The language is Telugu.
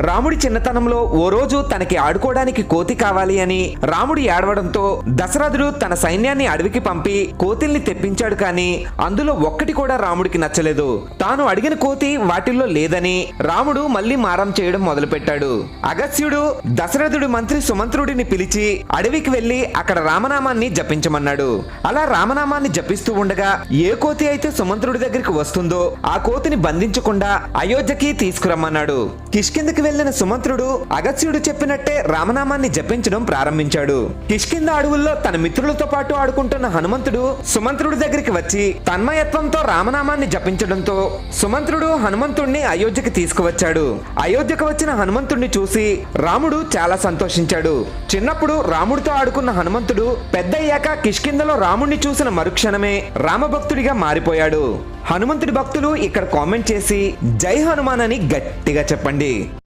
రాముడి చిన్నతనంలో ఓ రోజు తనకి ఆడుకోవడానికి కోతి కావాలి అని రాముడు ఏడవడంతో దశరథుడు తన సైన్యాన్ని అడవికి పంపి కోతిల్ని తెప్పించాడు. కానీ అందులో ఒక్కటి కూడా రాముడికి నచ్చలేదు. తాను అడిగిన కోతి వాటిల్లో లేదని రాముడు మళ్ళీ మారం చేయడం మొదలుపెట్టాడు. అగస్త్యుడు దశరథుడి మంత్రి సుమంత్రుడిని పిలిచి అడవికి వెళ్లి అక్కడ రామనామాన్ని జపించమన్నాడు. అలా రామనామాన్ని జపిస్తూ ఉండగా ఏ కోతి అయితే సుమంత్రుడి దగ్గరికి వస్తుందో ఆ కోతిని బంధించకుండా అయోధ్యకి తీసుకురమ్మన్నాడు. కిష్కిందకి వెళ్లిన సుమంత్రుడు అగస్త్యుడు చెప్పినట్టే రామనామాన్ని జపించడం ప్రారంభించాడు. కిష్కింద అడవుల్లో తన మిత్రులతో పాటు ఆడుకుంటున్న హనుమంతుడు సుమంత్రుడి దగ్గరికి వచ్చి తన్మయత్వంతో రామనామాన్ని జపించడంతో సుమంత్రుడు హనుమంతుడిని అయోధ్యకి తీసుకువచ్చాడు. అయోధ్యకు వచ్చిన హనుమంతుడిని చూసి రాముడు చాలా సంతోషించాడు. చిన్నప్పుడు రాముడితో ఆడుకున్న హనుమంతుడు పెద్దయ్యాక కిష్కిందలో రాముడిని చూసిన మరుక్షణమే రామభక్తుడిగా మారిపోయాడు. హనుమంతుడి భక్తులు ఇక్కడ కామెంట్ చేసి జై హనుమాన్ అని గట్టిగా చెప్పండి.